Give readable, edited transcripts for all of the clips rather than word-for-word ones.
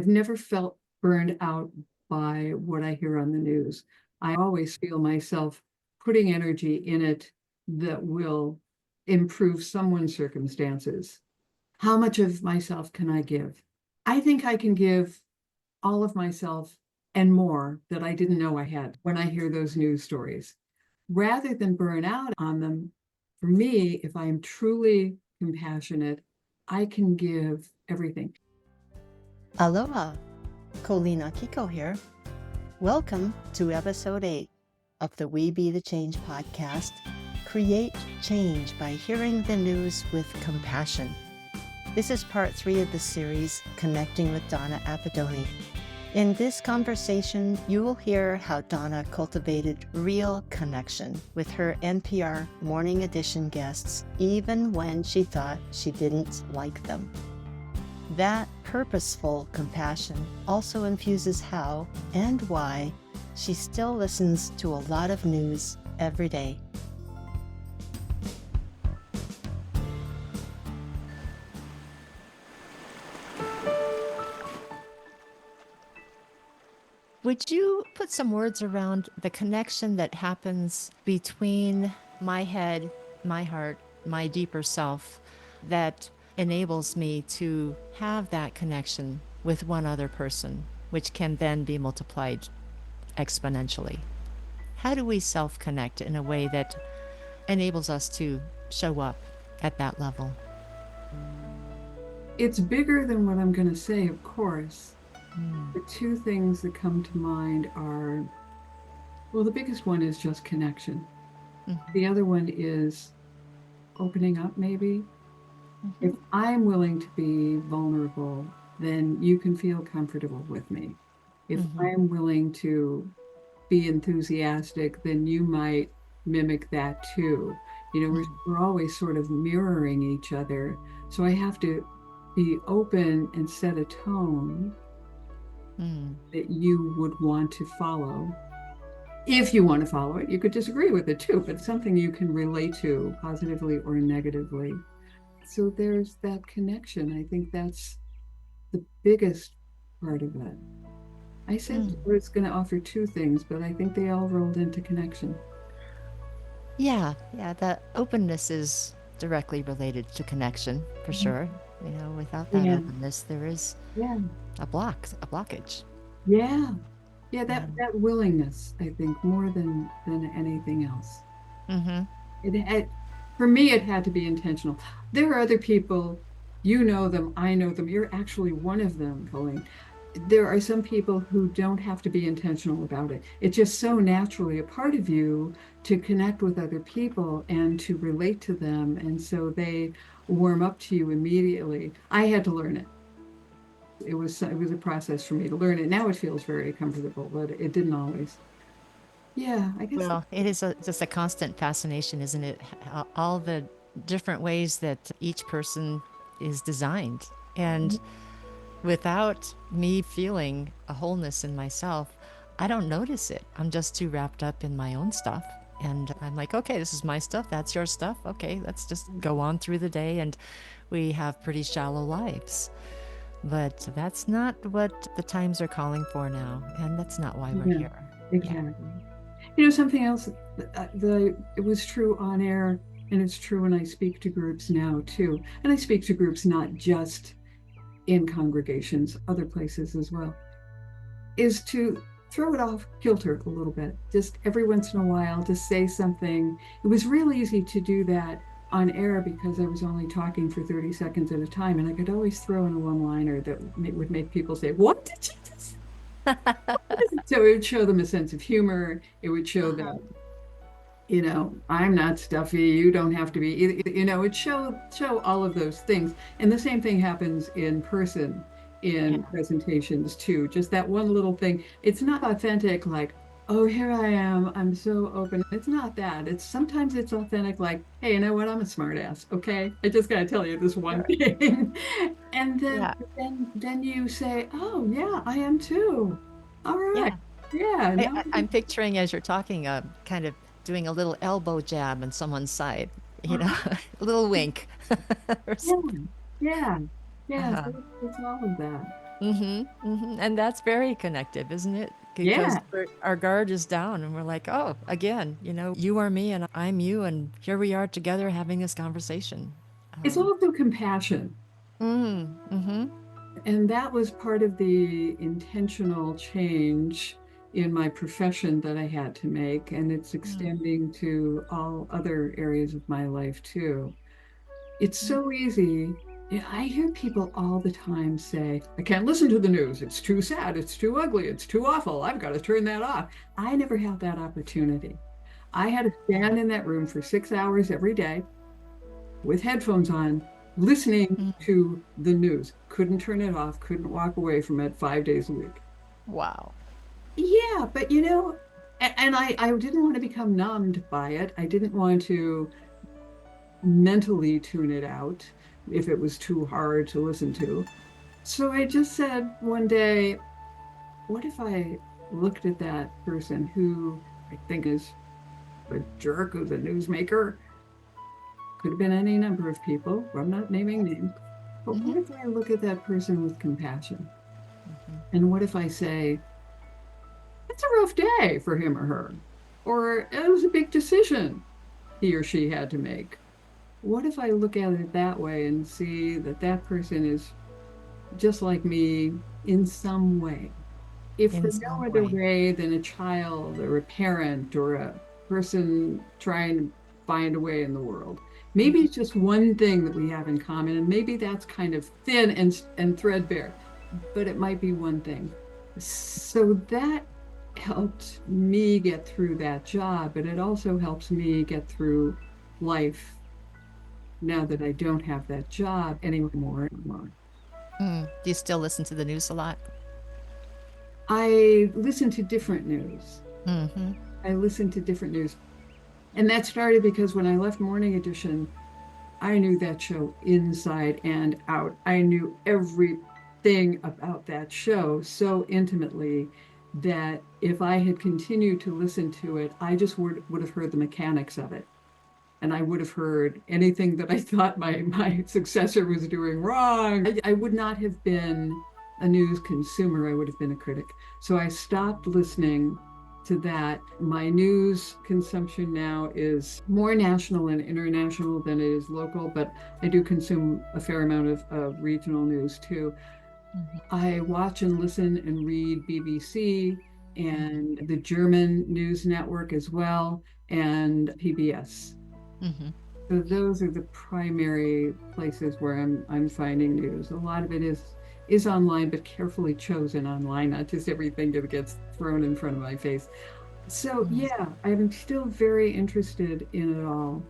I've never felt burned out by what I hear on the news. I always feel myself putting energy in it that will improve someone's circumstances. How much of myself can I give? I think I can give all of myself and more that I didn't know I had when I hear those news stories. Rather than burn out on them, for me, if I am truly compassionate, I can give everything. Aloha, Colina Kiko here. Welcome to episode 8 of the We Be the Change podcast, Create Change by Hearing the News with Compassion. This is part 3 of the series, Connecting with Donna Apidone. In this conversation, you will hear how Donna cultivated real connection with her NPR Morning Edition guests, even when she thought she didn't like them. That purposeful compassion also infuses how and why she still listens to a lot of news every day. Would you put some words around the connection that happens between my head, my heart, my deeper self that enables me to have that connection with one other person, which can then be multiplied exponentially? How do we self-connect in a way that enables us to show up at that level? It's bigger than what I'm going to say, of course. The two things that come to mind are, well, the biggest one is just connection. The other one is opening up, maybe. If I'm willing to be vulnerable, then you can feel comfortable with me. If I'm willing to be enthusiastic, then you might mimic that too. You know, we're always sort of mirroring each other. So I have to be open and set a tone that you would want to follow. If you want to follow it, you could disagree with it too, but something you can relate to positively or negatively. So there's that connection. I think that's the biggest part of it. I said I was going to offer two things, but I think they all rolled into connection. Yeah, that openness is directly related to connection, for sure. You know, without that openness, there is a blockage. That willingness, I think, more than anything else. For me, it had to be intentional. There are other people, you know them, I know them, you're actually one of them, Colleen. There are some people who don't have to be intentional about it. It's just so naturally a part of you to connect with other people and to relate to them. And so they warm up to you immediately. I had to learn it. It was a process for me to learn it. Now it feels very comfortable, but it didn't always. Yeah, I guess. Well, it is just a constant fascination, isn't it? All the different ways that each person is designed. And without me feeling a wholeness in myself, I don't notice it. I'm just too wrapped up in my own stuff. And I'm like, okay, this is my stuff. That's your stuff. Okay, let's just go on through the day. And we have pretty shallow lives. But that's not what the times are calling for now. And that's not why we're here. Exactly. You know, something else, it was true on air, and it's true when I speak to groups now too. And I speak to groups not just in congregations, other places as well, is to throw it off kilter a little bit. Just every once in a while, to say something. It was real easy to do that on air because I was only talking for 30 seconds at a time, and I could always throw in a one-liner that would make people say, "What did you just?" So it would show them a sense of humor. It would show that, you know, I'm not stuffy. You don't have to be. You know, it show all of those things. And the same thing happens in person in presentations too. Just that one little thing. It's not authentic, like, oh, here I am, I'm so open. It's not that. Sometimes it's authentic, like, hey, you know what? I'm a smart ass. Okay, I just gotta tell you this one thing. And then you say, oh yeah, I am too. All right. I'm picturing, as you're talking, kind of doing a little elbow jab on someone's side, you know, a little wink. Yeah. It's all of that. And that's very connective, isn't it? Because Yeah. our guard is down and we're like, oh, again, you are me and I'm you. And here we are together having this conversation. It's also compassion. Mm-hmm. And that was part of the intentional change in my profession that I had to make. And it's extending to all other areas of my life too. It's so easy. Yeah, I hear people all the time say, I can't listen to the news. It's too sad. It's too ugly. It's too awful. I've got to turn that off. I never had that opportunity. I had to stand in that room for 6 hours every day with headphones on, listening to the news. Couldn't turn it off, couldn't walk away from it 5 days a week. Wow. Yeah, but and I didn't want to become numbed by it. I didn't want to mentally tune it out if it was too hard to listen to. So I just said one day, what if I looked at that person who I think is a jerk, who's a newsmaker? Could have been any number of people. I'm not naming names. But what if I look at that person with compassion? And what if I say, it's a rough day for him or her? Or it was a big decision he or she had to make. What if I look at it that way and see that that person is just like me in some way? If for no other way than a child or a parent or a person trying to find a way in the world. Maybe it's just one thing that we have in common, and maybe that's kind of thin and threadbare, but it might be one thing. So that helped me get through that job, but it also helps me get through life now that I don't have that job anymore. Do you still listen to the news a lot? I listen to different news. I listen to different news. And that started because when I left Morning Edition, I knew that show inside and out. I knew everything about that show so intimately that if I had continued to listen to it, I just would have heard the mechanics of it. And I would have heard anything that I thought my successor was doing wrong. I would not have been a news consumer. I would have been a critic. So I stopped listening to that. My news consumption now is more national and international than it is local, but I do consume a fair amount of regional news too. I watch and listen and read BBC and the German news network as well, and PBS. So those are the primary places where I'm finding news. A lot of it is online, but carefully chosen online, not just everything that gets thrown in front of my face. So yeah, I'm still very interested in it all.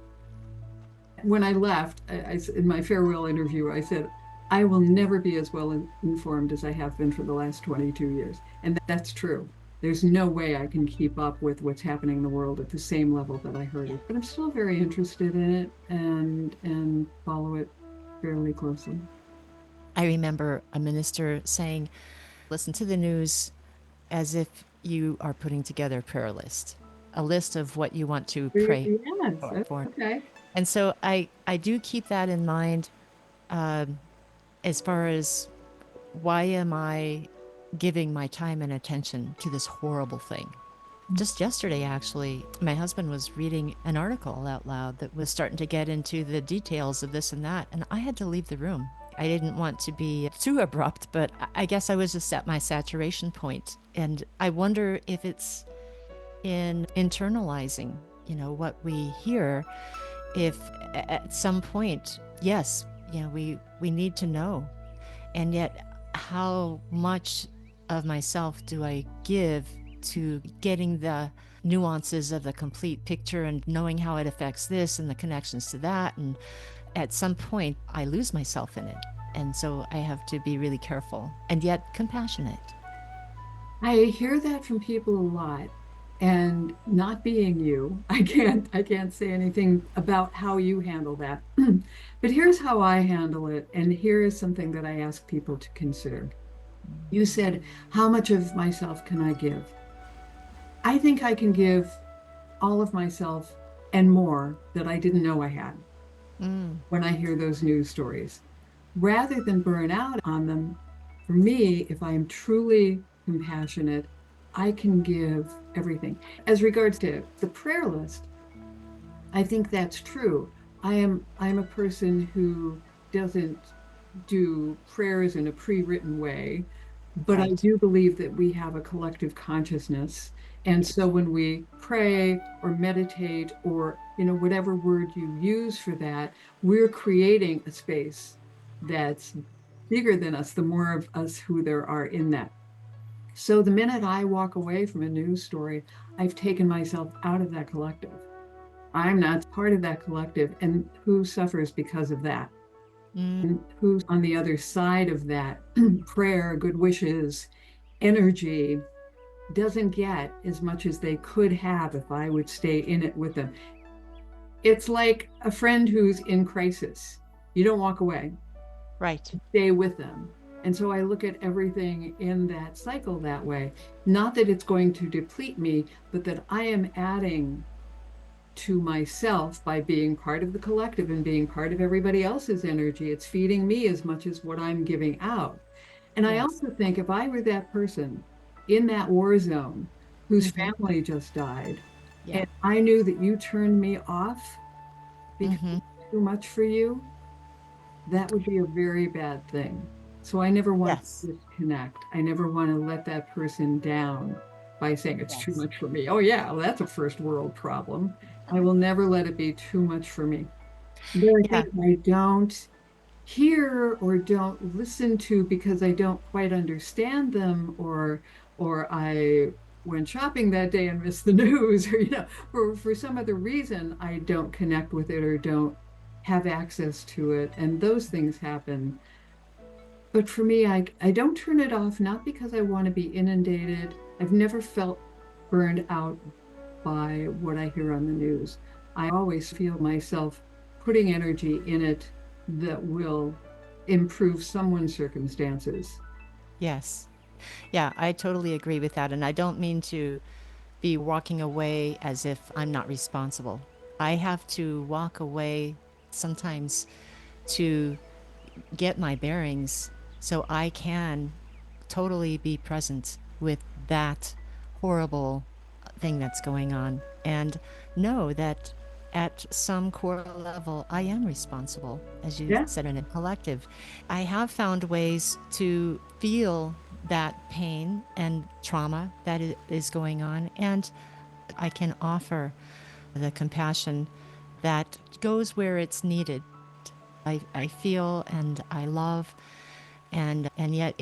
When I left, in my farewell interview, I said, I will never be as well informed as I have been for the last 22 years. And that's true. There's no way I can keep up with what's happening in the world at the same level that I heard it. But I'm still very interested in it and follow it fairly closely. I remember a minister saying, listen to the news as if you are putting together a prayer list, a list of what you want to pray for. Okay. And so I do keep that in mind as far as why am I giving my time and attention to this horrible thing? Just yesterday, actually, my husband was reading an article out loud that was starting to get into the details of this and that, and I had to leave the room. I didn't want to be too abrupt, but I guess I was just at my saturation point. And I wonder if it's in internalizing, what we hear, if at some point, yes, we need to know. And yet, how much of myself do I give to getting the nuances of the complete picture and knowing how it affects this and the connections to that? And at some point, I lose myself in it. And so I have to be really careful and yet compassionate. I hear that from people a lot. And not being you, I can't say anything about how you handle that. But here's how I handle it. And here is something that I ask people to consider. You said, how much of myself can I give? I think I can give all of myself and more that I didn't know I had when I hear those news stories. Rather than burn out on them, For me, if I'm truly compassionate, I can give everything. As regards to the prayer list, I think that's true. I'm a person who doesn't do prayers in a pre-written way, but I Right. do believe that we have a collective consciousness. And so when we pray or meditate or, whatever word you use for that, we're creating a space that's bigger than us, the more of us who there are in that. So the minute I walk away from a news story, I've taken myself out of that collective. I'm not part of that collective. And who suffers because of that? Mm, And who's on the other side of that prayer, good wishes, energy doesn't get as much as they could have if I would stay in it with them. It's like a friend who's in crisis. You don't walk away, right. stay with them. And so I look at everything in that cycle that way. Not that it's going to deplete me, but that I am adding to myself by being part of the collective and being part of everybody else's energy. It's feeding me as much as what I'm giving out. And I Yes. also think if I were that person in that war zone whose Mm-hmm. family just died, Yeah. and I knew that you turned me off because Mm-hmm. it's too much for you, that would be a very bad thing. So I never want Yes. to disconnect. I never want to let that person down by saying it's too Yes. much for me. Oh, yeah, well, that's a first world problem. I will never let it be too much for me. But I Yeah. think if I don't hear or don't listen to because I don't quite understand them, or I went shopping that day and missed the news, or for some other reason I don't connect with it or don't have access to it, and those things happen. But for me, I don't turn it off, not because I want to be inundated. I've never felt burned out by what I hear on the news. I always feel myself putting energy in it that will improve someone's circumstances. Yes. Yeah, I totally agree with that. And I don't mean to be walking away as if I'm not responsible. I have to walk away sometimes to get my bearings so I can totally be present with that horrible thing that's going on and know that at some core level I am responsible, as you Yeah, said, in a collective. I have found ways to feel that pain and trauma that is going on, and I can offer the compassion that goes where it's needed. I feel and I love, and yet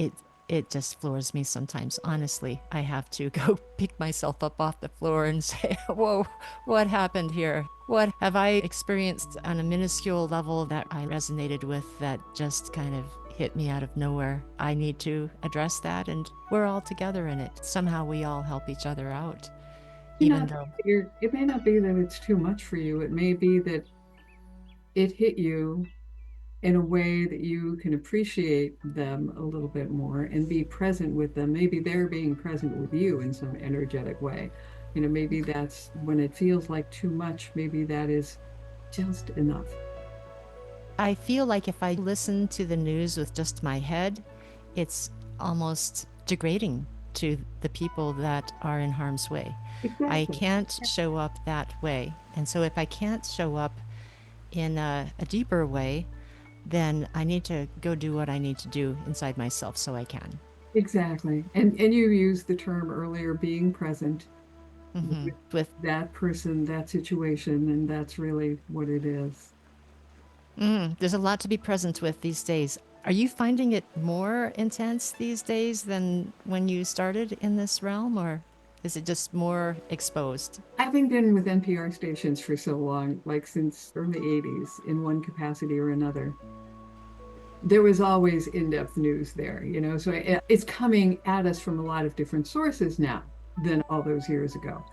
it just floors me sometimes. Honestly, I have to go pick myself up off the floor and say, whoa, what happened here? What have I experienced on a minuscule level that I resonated with that just kind of hit me out of nowhere? I need to address that, and we're all together in it. Somehow we all help each other out, you even know, though, it may not be that it's too much for you. It may be that it hit you in a way that you can appreciate them a little bit more and be present with them. Maybe they're being present with you in some energetic way. Maybe that's when it feels like too much, maybe that is just enough. I feel like if I listen to the news with just my head, it's almost degrading to the people that are in harm's way. I Exactly. can't show up that way. And so if I can't show up in a deeper way, then I need to go do what I need to do inside myself so I can. Exactly. And you used the term earlier, being present with With that person, that situation, and that's really what it is. there's a lot to be present with these days. Are you finding it more intense these days than when you started in this realm, or is it just more exposed? Having been with NPR stations for so long, like since early 80s in one capacity or another, there was always in-depth news there, so it's coming at us from a lot of different sources now than all those years ago.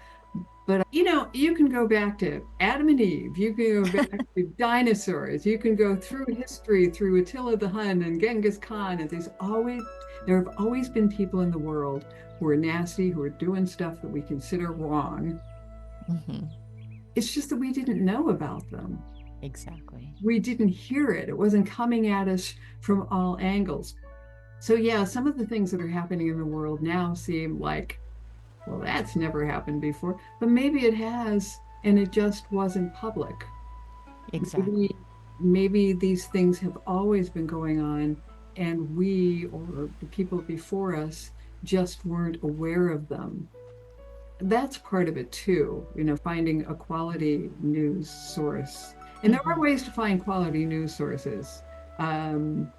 But you can go back to Adam and Eve, you can go back to dinosaurs, you can go through history through Attila the Hun and Genghis Khan, and there have always been people in the world who are nasty, who are doing stuff that we consider wrong. Hmm. It's just that we didn't know about them. Exactly. We didn't hear it. It wasn't coming at us from all angles. So yeah, some of the things that are happening in the world now seem like, well, that's never happened before, but maybe it has, and it just wasn't public. Exactly. Maybe these things have always been going on, and we or the people before us just weren't aware of them. That's part of it too, finding a quality news source. And there are Hmm. ways to find quality news sources. Um,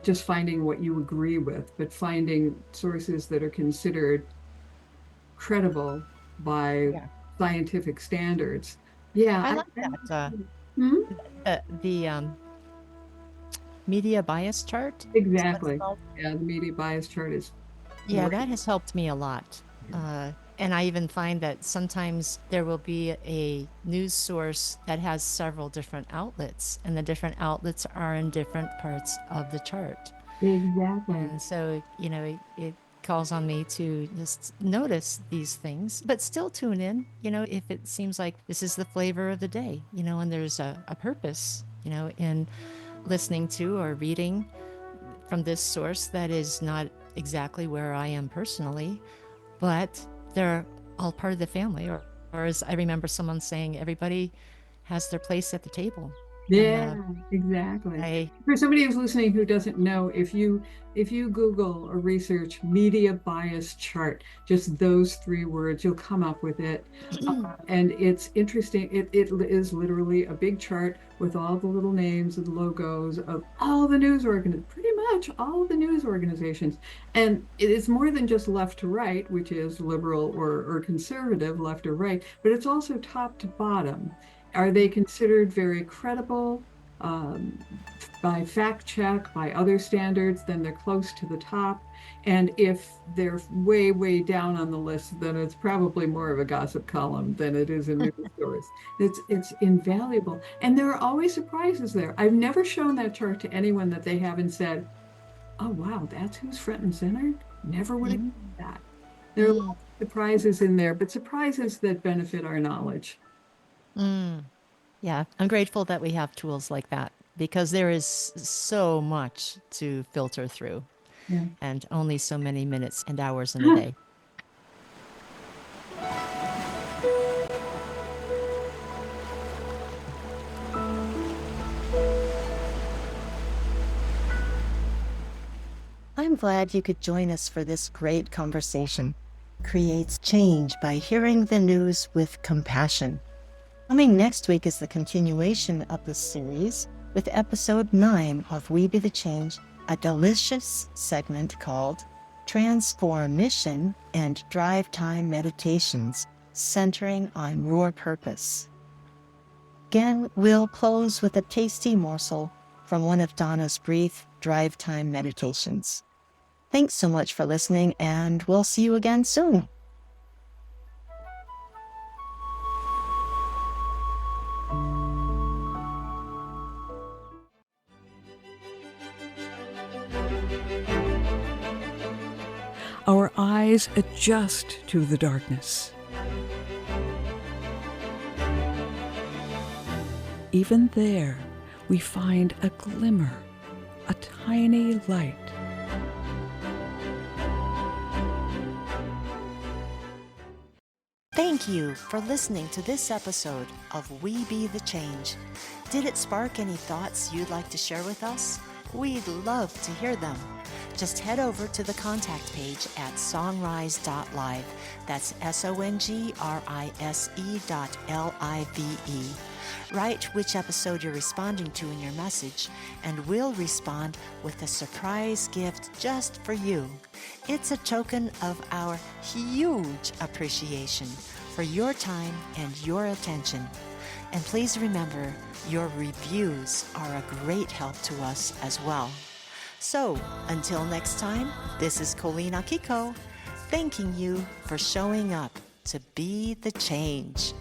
just finding what you agree with, but finding sources that are considered credible by Yeah. scientific standards. Yeah, I like that. Hmm? The media bias chart is what it's Exactly. called. Yeah, the media bias chart is Yeah, great. that has helped me a lot. And I even find that sometimes there will be a news source that has several different outlets, and the different outlets are in different parts of the chart. Exactly. And so, it calls on me to just notice these things, but still tune in, if it seems like this is the flavor of the day, and there's a purpose, in listening to or reading from this source that is not exactly where I am personally, but they're all part of the family. Or as I remember someone saying, everybody has their place at the table. And Yeah, exactly. I, For somebody who's listening who doesn't know, if you Google or research media bias chart, just those three words, you'll come up with it. And it's interesting. It is literally a big chart with all the little names and logos of all the pretty much all the news organizations. And it is more than just left to right, which is liberal or conservative, left or right, but it's also top to bottom. Are they considered very credible um, by fact check, by other standards? Then they're close to the top. And if they're way, way down on the list, then it's probably more of a gossip column than it is a news source. It's invaluable. And there are always surprises there. I've never shown that chart to anyone that they haven't said, oh, wow, that's who's front and center. Never would have Mhm. guessed that. There are Mm, lots of surprises in there, but surprises that benefit our knowledge. mm. Yeah, I'm grateful that we have tools like that because there is so much to filter through Yeah. and only so many minutes and hours in a day. I'm glad you could join us for this great conversation. Creates change by hearing the news with compassion. Coming next week is the continuation of the series with episode 9 of We Be the Change, a delicious segment called Transformation and Drive Time Meditations, centering on your purpose. Again, we'll close with a tasty morsel from one of Donna's brief drive time meditations. Thanks so much for listening, and we'll see you again soon. Our eyes adjust to the darkness. Even there, we find a glimmer, a tiny light. Thank you for listening to this episode of We Be the Change. Did it spark any thoughts you'd like to share with us? We'd love to hear them. Just head over to the contact page at songrise.live. That's SONGRISE.LIVE. Write which episode you're responding to in your message, and we'll respond with a surprise gift just for you. It's a token of our huge appreciation for your time and your attention. And please remember, your reviews are a great help to us as well. So, until next time, this is Colleen Akiko, thanking you for showing up to be the change.